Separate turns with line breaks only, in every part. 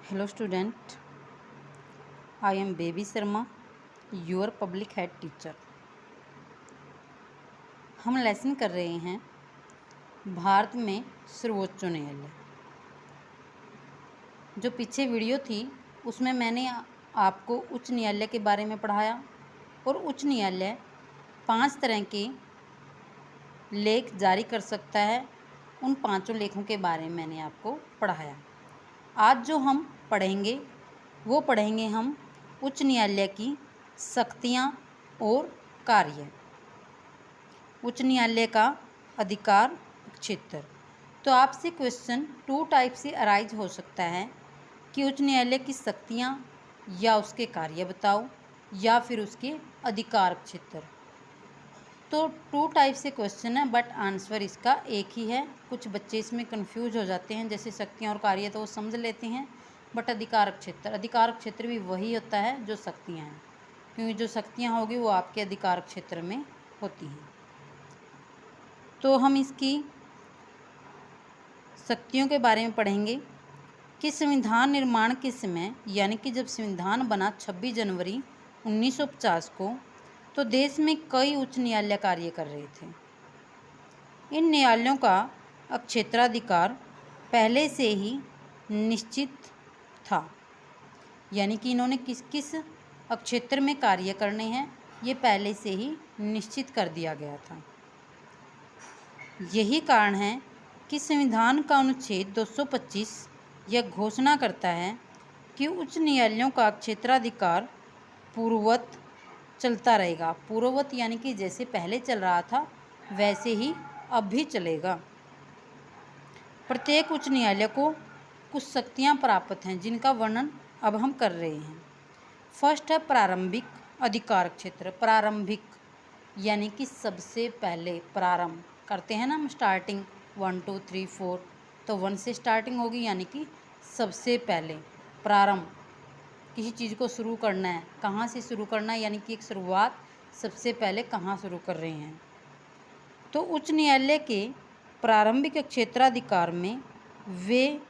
Hello student, I am Baby Sharma, your public head teacher। हम lesson कर रहे हैं भारत में सर्वोच्च न्यायालय। जो पीछे वीडियो थी उसमें मैंने आपको उच्च न्यायालय के बारे में पढ़ाया और उच्च न्यायालय 5 तरह के लेख जारी कर सकता है। उन 5 लेखों के बारे में मैंने आपको पढ़ाया। आज जो हम पढ़ेंगे वो पढ़ेंगे हम उच्च न्यायालय की शक्तियाँ और कार्य। उच्च न्यायालय का अधिकार क्षेत्र। तो आपसे क्वेश्चन 2 टाइप से अराइज हो सकता है कि उच्च न्यायालय की शक्तियाँ या उसके कार्य बताओ या फिर उसके अधिकार क्षेत्र। तो 2 टाइप से क्वेश्चन है, बट आंसर इसका एक ही है। कुछ बच्चे इसमें कंफ्यूज हो जाते हैं, जैसे शक्तियाँ और कार्य तो वो समझ लेते हैं, बट अधिकार क्षेत्र भी वही होता है जो शक्तियाँ हैं, क्योंकि जो शक्तियाँ होगी वो आपके अधिकार क्षेत्र में होती हैं। तो हम इसकी शक्तियों के बारे में पढ़ेंगे कि संविधान निर्माण के समय, यानी कि जब संविधान बना 26 जनवरी 1950 को, तो देश में कई उच्च न्यायालय कार्य कर रहे थे। इन न्यायालयों का क्षेत्राधिकार पहले से ही निश्चित था, यानी कि इन्होंने किस किस क्षेत्र में कार्य करने हैं ये पहले से ही निश्चित कर दिया गया था। यही कारण है कि संविधान का अनुच्छेद 225 यह घोषणा करता है कि उच्च न्यायालयों का क्षेत्राधिकार पूर्ववत चलता रहेगा। पूर्ववत यानी कि जैसे पहले चल रहा था वैसे ही अब भी चलेगा। प्रत्येक उच्च न्यायालय को कुछ शक्तियाँ प्राप्त हैं जिनका वर्णन अब हम कर रहे हैं। फर्स्ट है प्रारंभिक अधिकार क्षेत्र। प्रारंभिक यानी कि सबसे पहले प्रारंभ करते हैं ना हम, स्टार्टिंग 1 2 3 4, तो 1 से स्टार्टिंग होगी, यानी कि सबसे पहले प्रारंभ। किसी चीज़ को शुरू करना है, कहाँ से शुरू करना है, यानी कि एक शुरुआत सबसे पहले कहाँ शुरू कर रहे हैं। तो उच्च न्यायालय के प्रारंभिक क्षेत्राधिकार में वे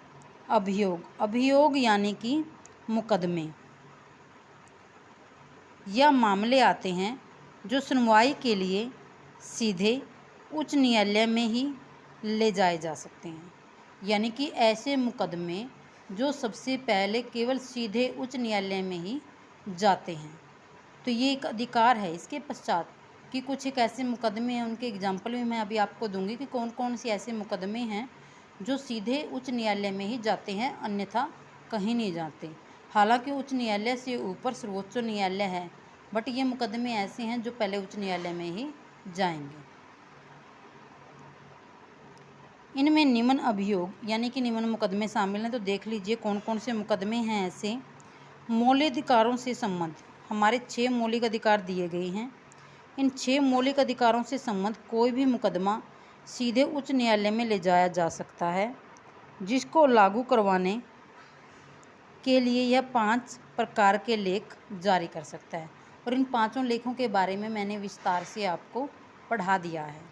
अभियोग यानी कि मुकदमे या मामले आते हैं जो सुनवाई के लिए सीधे उच्च न्यायालय में ही ले जाए जा सकते हैं। यानी कि ऐसे मुकदमे जो सबसे पहले केवल सीधे उच्च न्यायालय में ही जाते हैं। तो ये एक अधिकार है। इसके पश्चात कि कुछ एक ऐसे मुकदमे हैं, उनके एग्जाम्पल भी मैं अभी आपको दूंगी कि कौन कौन से ऐसे मुकदमे हैं जो सीधे उच्च न्यायालय में ही जाते हैं, अन्यथा कहीं नहीं जाते। हालांकि उच्च न्यायालय से ऊपर सर्वोच्च न्यायालय है, बट ये मुकदमे ऐसे हैं जो पहले उच्च न्यायालय में ही जाएंगे। इनमें निम्न अभियोग यानी कि निम्न मुकदमे शामिल हैं। तो देख लीजिए कौन कौन से मुकदमे हैं ऐसे। मौलिक अधिकारों से संबंध, हमारे 6 मौलिक अधिकार दिए गए हैं। इन 6 मौलिक अधिकारों से संबंध कोई भी मुकदमा सीधे उच्च न्यायालय में ले जाया जा सकता है, जिसको लागू करवाने के लिए यह 5 प्रकार के लेख जारी कर सकता है। और इन 5 लेखों के बारे में मैंने विस्तार से आपको पढ़ा दिया है।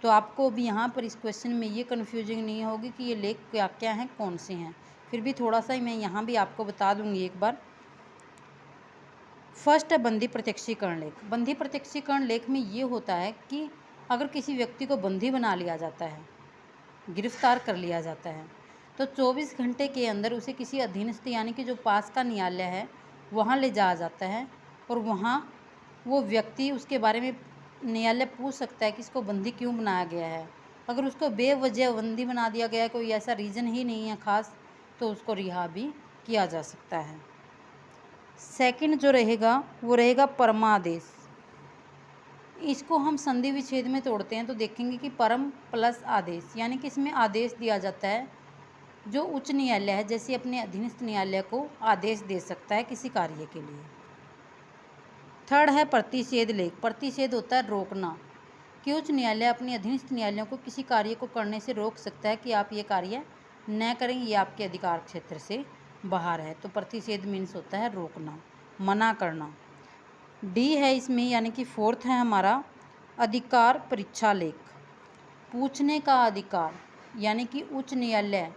तो आपको अभी यहाँ पर इस क्वेश्चन में ये कन्फ्यूजिंग नहीं होगी कि ये लेख क्या क्या हैं, कौन से हैं। फिर भी थोड़ा सा मैं यहाँ भी आपको बता दूँगी एक बार। फर्स्ट है बंदी प्रत्यक्षीकरण लेख। बंदी प्रत्यक्षीकरण लेख में ये होता है कि अगर किसी व्यक्ति को बंदी बना लिया जाता है, गिरफ्तार कर लिया जाता है, तो 24 घंटे के अंदर उसे किसी अधीनस्थ यानी कि जो पास का न्यायालय है वहाँ ले जाया जाता है, और वहाँ वो व्यक्ति उसके बारे में न्यायालय पूछ सकता है कि इसको बंदी क्यों बनाया गया है। अगर उसको बेवजह बंदी बना दिया गया है, कोई ऐसा रीज़न ही नहीं है ख़ास, तो उसको रिहा भी किया जा सकता है। सेकंड जो रहेगा वो रहेगा परमादेश। इसको हम संधि विच्छेद में तोड़ते हैं तो देखेंगे कि परम प्लस आदेश, यानी कि इसमें आदेश दिया जाता है। जो उच्च न्यायालय है जैसे अपने अधीनस्थ न्यायालय को आदेश दे सकता है किसी कार्य के लिए। थर्ड है प्रतिषेध लेख। प्रतिषेध होता है रोकना, कि उच्च न्यायालय अपने अधीनस्थ न्यायालयों को किसी कार्य को करने से रोक सकता है कि आप ये कार्य न करें, ये आपके अधिकार क्षेत्र से बाहर है। तो प्रतिषेध मीन्स होता है रोकना, मना करना। डी है इसमें, यानी कि फोर्थ है हमारा अधिकार परीक्षा लेख। पूछने का अधिकार, यानी कि उच्च न्यायालय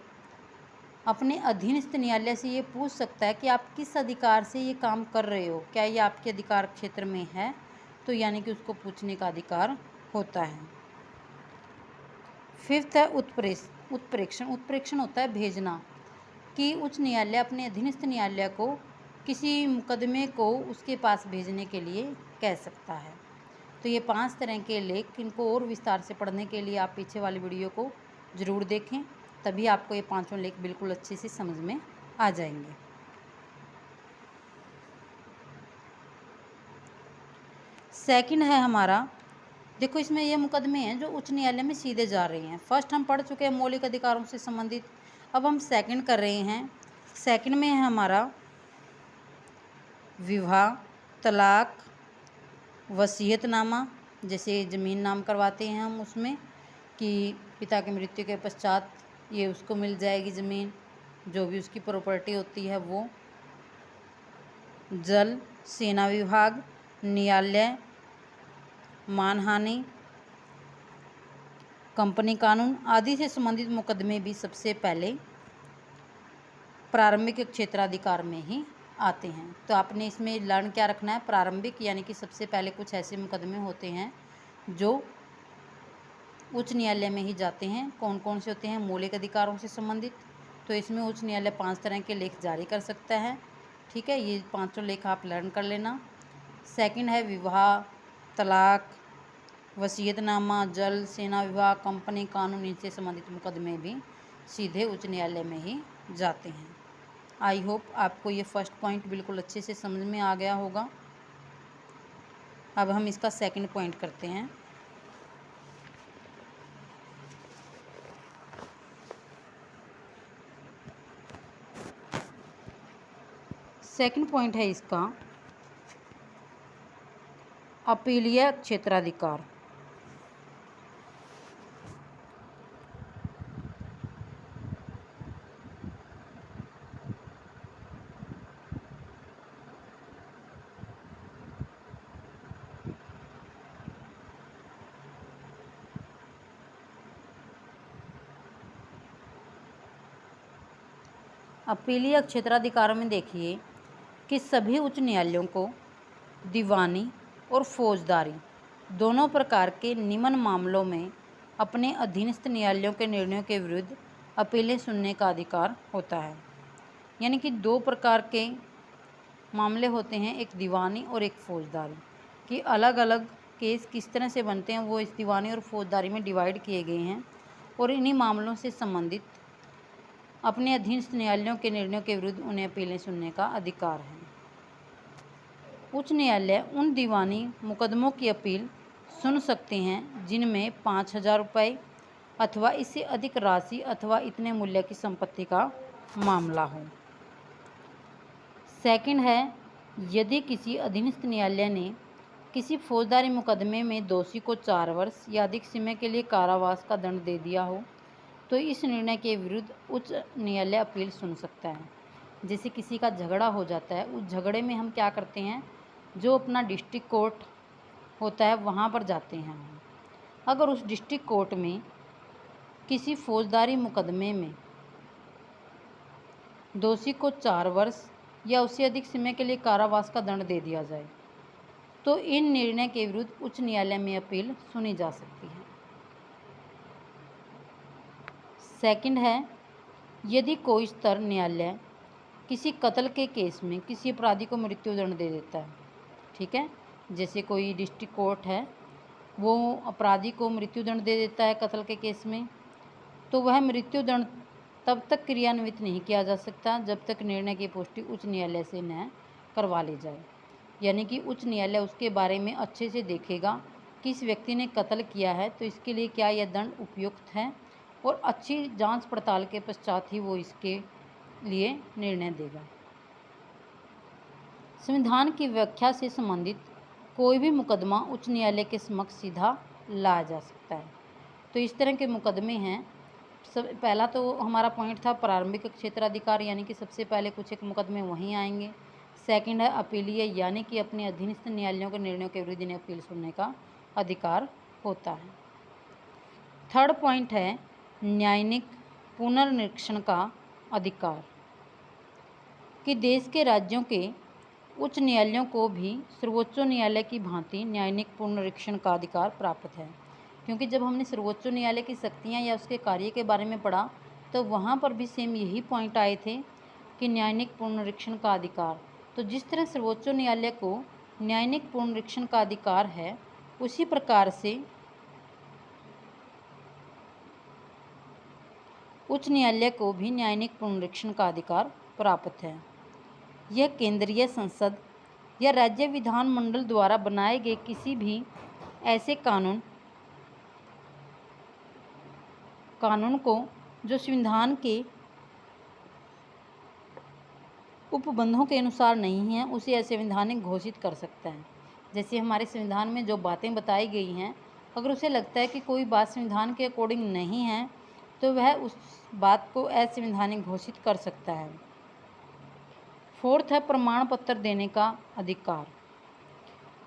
अपने अधीनस्थ न्यायालय से ये पूछ सकता है कि आप किस अधिकार से ये काम कर रहे हो, क्या ये आपके अधिकार क्षेत्र में है, तो यानी कि उसको पूछने का अधिकार होता है। फिफ्थ है उत्प्रेक्षण। उत्प्रेक्षण होता है भेजना, कि उच्च न्यायालय अपने अधीनस्थ न्यायालय को किसी मुकदमे को उसके पास भेजने के लिए कह सकता है। तो ये 5 तरह के लेख, इनको और विस्तार से पढ़ने के लिए आप पीछे वाली वीडियो को ज़रूर देखें, तभी आपको ये 5 लेख बिल्कुल अच्छे से समझ में आ जाएंगे। सेकंड है हमारा, देखो इसमें ये मुकदमे हैं जो उच्च न्यायालय में सीधे जा रहे हैं। फर्स्ट हम पढ़ चुके हैं मौलिक अधिकारों से संबंधित, अब हम सेकंड कर रहे हैं। सेकंड में है हमारा विवाह, तलाक, वसीयतनामा, जैसे ज़मीन नाम करवाते हैं हम उसमें कि पिता की मृत्यु के पश्चात ये उसको मिल जाएगी ज़मीन, जो भी उसकी प्रॉपर्टी होती है वो। जल, सेना विभाग, न्यायालय, मानहानि, कंपनी कानून आदि से संबंधित मुकदमे भी सबसे पहले प्रारंभिक क्षेत्राधिकार में ही आते हैं। तो आपने इसमें लर्न क्या रखना है, प्रारंभिक यानी कि सबसे पहले कुछ ऐसे मुकदमे होते हैं जो उच्च न्यायालय में ही जाते हैं। कौन कौन से होते हैं, मौलिक अधिकारों से संबंधित, तो इसमें उच्च न्यायालय 5 तरह के लेख जारी कर सकता है। ठीक है, ये 5 लेख आप लर्न कर लेना। सेकंड है विवाह, तलाक, वसीयतनामा, जल, सेना विभाग, कंपनी कानून, इनसे संबंधित मुकदमे भी सीधे उच्च न्यायालय में ही जाते हैं। आई होप आपको ये फर्स्ट पॉइंट बिल्कुल अच्छे से समझ में आ गया होगा। अब हम इसका सेकंड पॉइंट करते हैं। सेकंड पॉइंट है इसका अपीलीय क्षेत्राधिकार। अपीलीय क्षेत्राधिकार में देखिए कि सभी उच्च न्यायालयों को दीवानी और फौजदारी दोनों प्रकार के निम्न मामलों में अपने अधीनस्थ न्यायालयों के निर्णयों के विरुद्ध अपीलें सुनने का अधिकार होता है। यानी कि 2 प्रकार के मामले होते हैं, एक दीवानी और एक फौजदारी, कि अलग अलग केस किस तरह से बनते हैं वो इस दीवानी और फौजदारी में डिवाइड किए गए हैं, और इन्हीं मामलों से संबंधित अपने अधीनस्थ न्यायालयों के निर्णयों के विरुद्ध उन्हें अपीलें सुनने का अधिकार है। उच्च न्यायालय उन दीवानी मुकदमों की अपील सुन सकते हैं जिनमें 5,000 रुपये अथवा इससे अधिक राशि अथवा इतने मूल्य की संपत्ति का मामला हो। सेकंड है, यदि किसी अधीनस्थ न्यायालय ने किसी फौजदारी मुकदमे में दोषी को 4 वर्ष या अधिक समय के लिए कारावास का दंड दे दिया हो, तो इस निर्णय के विरुद्ध उच्च न्यायालय अपील सुन सकता है। जैसे किसी का झगड़ा हो जाता है, उस झगड़े में हम क्या करते हैं, जो अपना डिस्ट्रिक्ट कोर्ट होता है वहाँ पर जाते हैं हम। अगर उस डिस्ट्रिक्ट कोर्ट में किसी फौजदारी मुकदमे में दोषी को 4 वर्ष या उससे अधिक समय के लिए कारावास का दंड दे दिया जाए, तो इन निर्णय के विरुद्ध उच्च न्यायालय में अपील सुनी जा सकती है। सेकंड है, यदि कोई स्तर न्यायालय किसी कत्ल के केस में किसी अपराधी को मृत्युदंड दे देता है, ठीक है, जैसे कोई डिस्ट्रिक्ट कोर्ट है वो अपराधी को मृत्युदंड दे देता है कत्ल के केस में, तो वह मृत्युदंड तब तक क्रियान्वित नहीं किया जा सकता जब तक निर्णय की पुष्टि उच्च न्यायालय से न करवा ली जाए। यानी कि उच्च न्यायालय उसके बारे में अच्छे से देखेगा कि इस व्यक्ति ने कत्ल किया है तो इसके लिए क्या यह दंड उपयुक्त है, और अच्छी जांच पड़ताल के पश्चात ही वो इसके लिए निर्णय देगा। संविधान की व्याख्या से संबंधित कोई भी मुकदमा उच्च न्यायालय के समक्ष सीधा लाया जा सकता है। तो इस तरह के मुकदमे हैं। पहला तो हमारा पॉइंट था प्रारंभिक क्षेत्राधिकार, यानी कि सबसे पहले कुछ एक मुकदमे वहीं आएंगे। सेकंड है अपीलीय, यानी कि अपने अधीनस्थ न्यायालयों के निर्णयों के विरुद्ध इन्हें अपील सुनने का अधिकार होता है। थर्ड पॉइंट है न्यायिक पुनर्निरीक्षण का अधिकार कि देश के राज्यों के उच्च न्यायालयों को भी सर्वोच्च न्यायालय की भांति न्यायिक पुनरीक्षण का अधिकार प्राप्त है। क्योंकि जब हमने सर्वोच्च न्यायालय की शक्तियाँ या उसके कार्य के बारे में पढ़ा तो वहाँ पर भी सेम यही पॉइंट आए थे कि न्यायिक पुनरीक्षण का अधिकार। तो जिस तरह सर्वोच्च न्यायालय को न्यायिक पुनरीक्षण का अधिकार है, उसी प्रकार से उच्च न्यायालय को भी न्यायिक पुनरीक्षण का अधिकार प्राप्त है। यह केंद्रीय संसद या राज्य विधानमंडल द्वारा बनाए गए किसी भी ऐसे कानून को जो संविधान के उपबंधों के अनुसार नहीं है, उसे असंवैधानिक घोषित कर सकता है। जैसे हमारे संविधान में जो बातें बताई गई हैं, अगर उसे लगता है कि कोई बात संविधान के अकॉर्डिंग नहीं है तो वह उस बात को असंवैधानिक घोषित कर सकता है। फोर्थ है प्रमाण पत्र देने का अधिकार।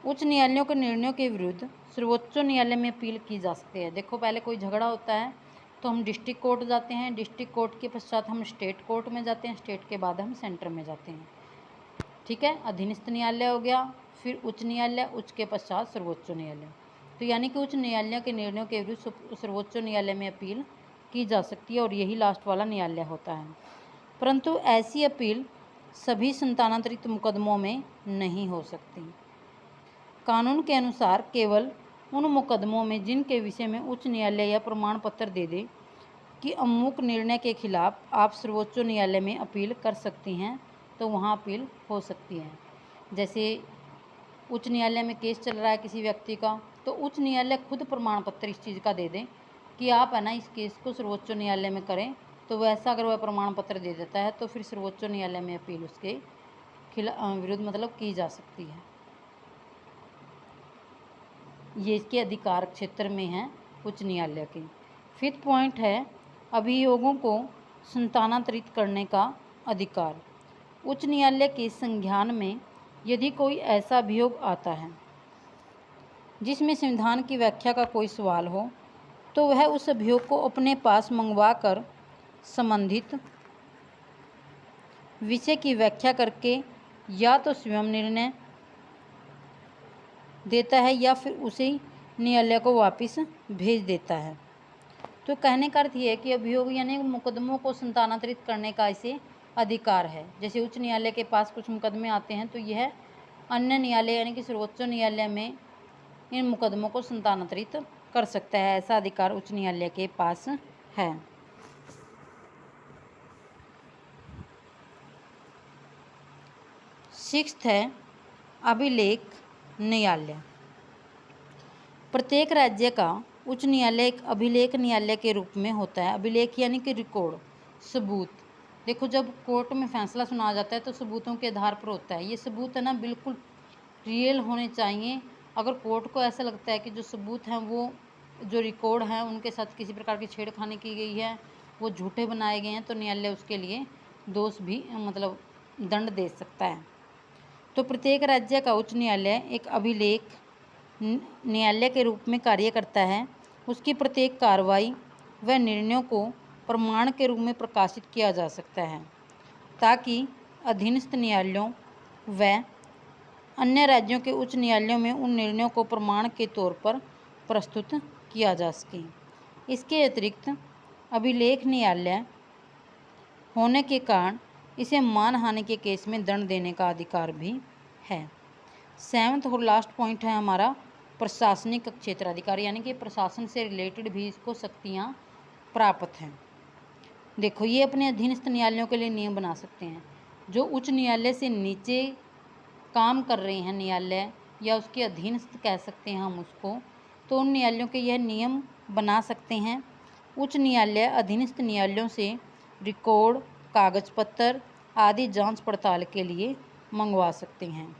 उच्च न्यायालयों के निर्णयों के विरुद्ध सर्वोच्च न्यायालय में अपील की जा सकती है। देखो, पहले कोई झगड़ा होता है तो हम डिस्ट्रिक्ट कोर्ट जाते हैं, डिस्ट्रिक्ट कोर्ट के पश्चात हम स्टेट कोर्ट में जाते हैं, स्टेट के बाद हम सेंटर में जाते हैं। ठीक है, अधीनस्थ न्यायालय हो गया, फिर उच्च न्यायालय, उच्च के पश्चात सर्वोच्च न्यायालय। तो यानी कि उच्च न्यायालय के निर्णयों के विरुद्ध सर्वोच्च न्यायालय में अपील की जा सकती है और यही लास्ट वाला न्यायालय होता है। परंतु ऐसी अपील सभी संतानांतरित मुकदमों में नहीं हो सकती। कानून के अनुसार केवल उन मुकदमों में जिनके विषय में उच्च न्यायालय या प्रमाण पत्र दे दे कि अमुक निर्णय के खिलाफ आप सर्वोच्च न्यायालय में अपील कर सकती हैं, तो वहाँ अपील हो सकती है। जैसे उच्च न्यायालय में केस चल रहा है किसी व्यक्ति का, तो उच्च न्यायालय खुद प्रमाण पत्र इस चीज़ का दे दें कि आप है ना इस केस को सर्वोच्च न्यायालय में करें, तो वैसा अगर वह प्रमाण पत्र दे देता है तो फिर सर्वोच्च न्यायालय में अपील उसके विरुद्ध मतलब की जा सकती है। ये इसके अधिकार क्षेत्र में है उच्च न्यायालय के। फिफ्थ पॉइंट है अभियोगों को स्थानांतरित करने का अधिकार। उच्च न्यायालय के संज्ञान में यदि कोई ऐसा अभियोग आता है जिसमें संविधान की व्याख्या का कोई सवाल हो, तो वह उस अभियोग को अपने पास मंगवा कर संबंधित विषय की व्याख्या करके या तो स्वयं निर्णय देता है या फिर उसी न्यायालय को वापस भेज देता है। तो कहने का अर्थ ये है कि अभियोग यानी मुकदमों को स्थानांतरित करने का इसे अधिकार है। जैसे उच्च न्यायालय के पास कुछ मुकदमे आते हैं तो यह अन्य न्यायालय यानी कि सर्वोच्च न्यायालय में इन मुकदमों को स्थानांतरित कर सकता है। ऐसा अधिकार उच्च न्यायालय के पास है। सिक्स्थ है अभिलेख न्यायालय। प्रत्येक राज्य का उच्च न्यायालय एक अभिलेख न्यायालय के रूप में होता है। अभिलेख यानी कि रिकॉर्ड, सबूत। देखो, जब कोर्ट में फैसला सुनाया जाता है तो सबूतों के आधार पर होता है। ये सबूत है ना बिल्कुल रियल होने चाहिए। अगर कोर्ट को ऐसा लगता है कि जो सबूत हैं वो जो रिकॉर्ड हैं उनके साथ किसी प्रकार की छेड़खानी की गई है, वो झूठे बनाए गए हैं, तो न्यायालय उसके लिए दोष भी मतलब दंड दे सकता है। तो प्रत्येक राज्य का उच्च न्यायालय एक अभिलेख न्यायालय के रूप में कार्य करता है। उसकी प्रत्येक कार्रवाई व निर्णयों को प्रमाण के रूप में प्रकाशित किया जा सकता है ताकि अधीनस्थ न्यायालयों व अन्य राज्यों के उच्च न्यायालयों में उन निर्णयों को प्रमाण के तौर पर प्रस्तुत किया जा सके। इसके अतिरिक्त अभिलेख न्यायालय होने के कारण इसे मानहानि के केस में दंड देने का अधिकार भी है। सेवंथ और लास्ट पॉइंट है हमारा प्रशासनिक क्षेत्राधिकार, यानी कि प्रशासन से रिलेटेड भी इसको शक्तियाँ प्राप्त हैं। देखो, ये अपने अधीनस्थ न्यायालयों के लिए नियम बना सकते हैं। जो उच्च न्यायालय से नीचे काम कर रहे हैं न्यायालय या उसके अधीनस्थ कह सकते हैं हम उसको, तो उन न्यायालयों के यह नियम बना सकते हैं। उच्च न्यायालय अधीनस्थ न्यायालयों से रिकॉर्ड, कागज पत्र आदि जांच पड़ताल के लिए मंगवा सकते हैं।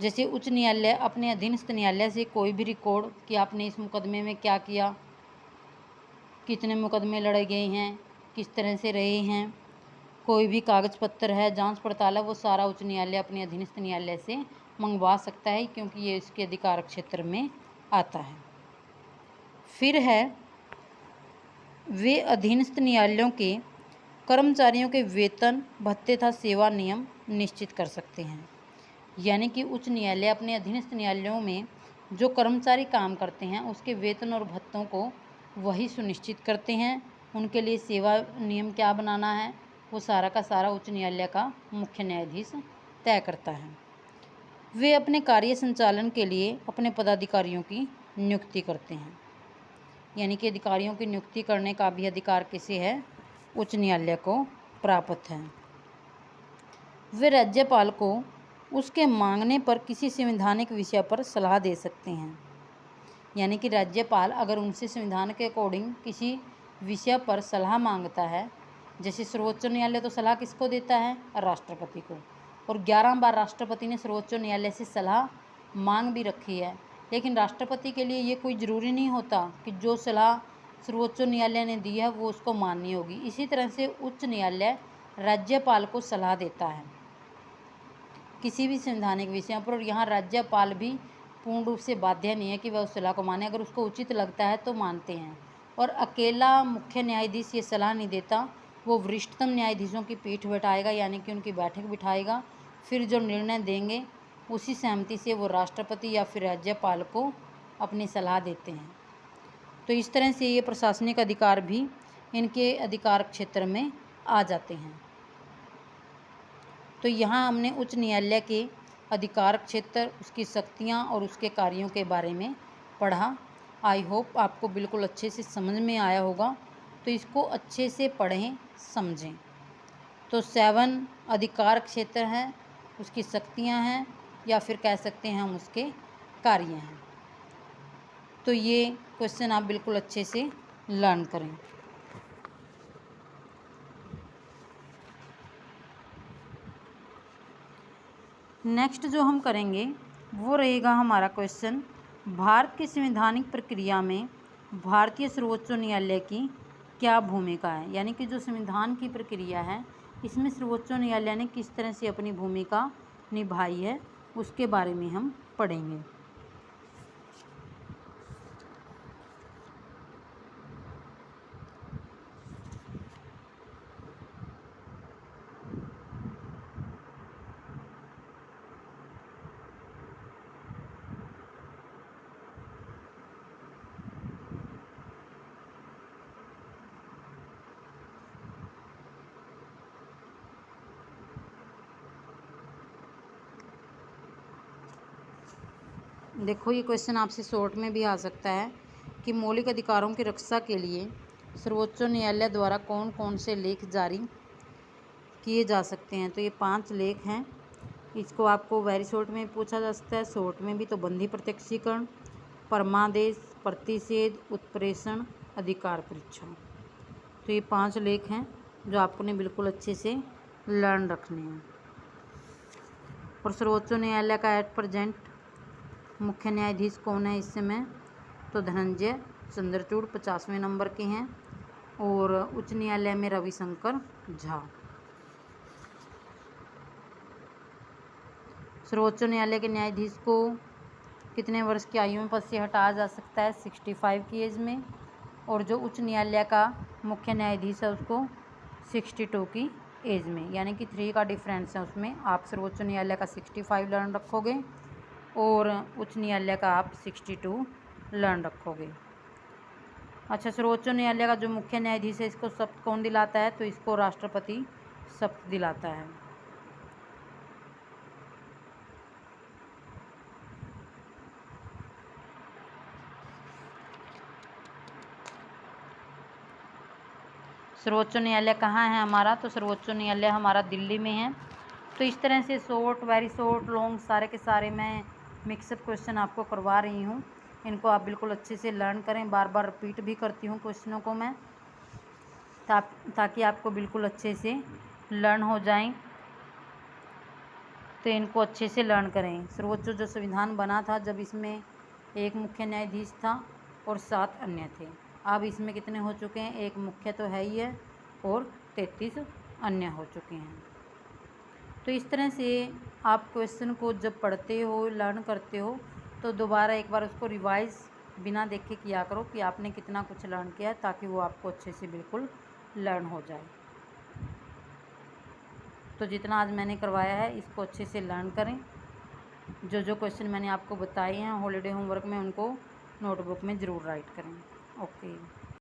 जैसे उच्च न्यायालय अपने अधीनस्थ न्यायालय से कोई भी रिकॉर्ड कि आपने इस मुकदमे में क्या किया, कितने मुकदमे लड़े गए हैं, किस तरह से रहे हैं, कोई भी कागज पत्र है, जांच पड़ताल है, वो सारा उच्च न्यायालय अपने अधीनस्थ न्यायालय से मंगवा सकता है क्योंकि ये इसके अधिकार क्षेत्र में आता है। फिर है वे अधीनस्थ न्यायालयों के कर्मचारियों के वेतन भत्ते तथा सेवा नियम निश्चित कर सकते हैं। यानी कि उच्च न्यायालय अपने अधीनस्थ न्यायालयों में जो कर्मचारी काम करते हैं उसके वेतन और भत्तों को वही सुनिश्चित करते हैं। उनके लिए सेवा नियम क्या बनाना है वो सारा का सारा उच्च न्यायालय का मुख्य न्यायाधीश तय करता है। वे अपने कार्य संचालन के लिए अपने पदाधिकारियों की नियुक्ति करते हैं। यानी कि अधिकारियों की नियुक्ति करने का भी अधिकार किसे है? उच्च न्यायालय को प्राप्त है। वे राज्यपाल को उसके मांगने पर किसी संवैधानिक विषय पर सलाह दे सकते हैं। यानी कि राज्यपाल अगर उनसे संविधान के अकॉर्डिंग किसी विषय पर सलाह मांगता है, जैसे सर्वोच्च न्यायालय तो सलाह किसको देता है? राष्ट्रपति को। और 11 बार राष्ट्रपति ने सर्वोच्च न्यायालय से सलाह मांग भी रखी है। लेकिन राष्ट्रपति के लिए ये कोई ज़रूरी नहीं होता कि जो सलाह सर्वोच्च न्यायालय ने दी है वो उसको माननी होगी। इसी तरह से उच्च न्यायालय राज्यपाल को सलाह देता है किसी भी संवैधानिक विषयों पर, और यहाँ राज्यपाल भी पूर्ण रूप से बाध्य नहीं है कि वह उस सलाह को माने। अगर उसको उचित लगता है तो मानते हैं। और अकेला मुख्य न्यायाधीश ये सलाह नहीं देता, वो वरिष्ठतम न्यायाधीशों की पीठ बैठाएगा, यानी कि उनकी बैठक बिठाएगा। फिर जो निर्णय देंगे उसी सहमति से वो राष्ट्रपति या फिर राज्यपाल को अपनी सलाह देते हैं। तो इस तरह से ये प्रशासनिक अधिकार भी इनके अधिकार क्षेत्र में आ जाते हैं। तो यहाँ हमने उच्च न्यायालय के अधिकार क्षेत्र, उसकी शक्तियाँ और उसके कार्यों के बारे में पढ़ा। आई होप आपको बिल्कुल अच्छे से समझ में आया होगा। तो इसको अच्छे से पढ़ें, समझें। तो 7 अधिकार क्षेत्र हैं, उसकी शक्तियाँ हैं, या फिर कह सकते हैं हम उसके कार्य हैं। तो ये क्वेश्चन आप बिल्कुल अच्छे से लर्न करें। नेक्स्ट जो हम करेंगे वो रहेगा हमारा क्वेश्चन, भारत की संवैधानिक प्रक्रिया में भारतीय सर्वोच्च न्यायालय की क्या भूमिका है। यानी कि जो संविधान की प्रक्रिया है इसमें सर्वोच्च न्यायालय ने किस तरह से अपनी भूमिका निभाई है उसके बारे में हम पढ़ेंगे। देखो ये क्वेश्चन आपसे शॉर्ट में भी आ सकता है कि मौलिक अधिकारों की रक्षा के लिए सर्वोच्च न्यायालय द्वारा कौन कौन से लेख जारी किए जा सकते हैं। तो ये 5 लेख हैं। इसको आपको वेरी शॉर्ट में पूछा जा सकता है, शॉर्ट में भी। तो बंदी प्रत्यक्षीकरण, परमादेश, प्रतिषेध, उत्प्रेषण, अधिकार परीक्षण। तो ये 5 लेख हैं जो आपने बिल्कुल अच्छे से लर्न रखने हैं। और सर्वोच्च न्यायालय का एट प्रेजेंट मुख्य न्यायाधीश कौन है इस समय? तो धनंजय चंद्रचूड़ 50वें नंबर के हैं। और उच्च न्यायालय में रविशंकर झा। सर्वोच्च न्यायालय के न्यायाधीश को कितने वर्ष की आयु में पद से हटाया जा सकता है? 65 की एज में। और जो उच्च न्यायालय का मुख्य न्यायाधीश है उसको 62 की एज में, यानी कि 3 का डिफरेंस है उसमें। आप सर्वोच्च न्यायालय का 65 लर्न रखोगे और उच्च न्यायालय का आप 62 लर्न रखोगे। अच्छा, सर्वोच्च न्यायालय का जो मुख्य न्यायाधीश है इसको शपथ कौन दिलाता है? तो इसको राष्ट्रपति शपथ दिलाता है। सर्वोच्च न्यायालय कहाँ है हमारा? तो सर्वोच्च न्यायालय हमारा दिल्ली में है। तो इस तरह से शॉर्ट, वेरी शॉर्ट, लॉन्ग, सारे के सारे मैं मिक्सअप क्वेश्चन आपको करवा रही हूँ। इनको आप बिल्कुल अच्छे से लर्न करें। बार बार रिपीट भी करती हूँ क्वेश्चनों को मैं, ताकि आपको बिल्कुल अच्छे से लर्न हो जाएं। तो इनको अच्छे से लर्न करें। सर्वोच्च जो संविधान बना था जब इसमें एक मुख्य न्यायाधीश था और 7 अन्य थे। अब इसमें कितने हो चुके हैं? एक मुख्य तो है ही है और 33 अन्य हो चुके हैं। तो इस तरह से आप क्वेश्चन को जब पढ़ते हो, लर्न करते हो, तो दोबारा एक बार उसको रिवाइज बिना देखे किया करो कि आपने कितना कुछ लर्न किया है, ताकि वो आपको अच्छे से बिल्कुल लर्न हो जाए। तो जितना आज मैंने करवाया है इसको अच्छे से लर्न करें। जो जो क्वेश्चन मैंने आपको बताए हैं हॉलीडे होमवर्क में, उनको नोटबुक में ज़रूर राइट करें। ओके।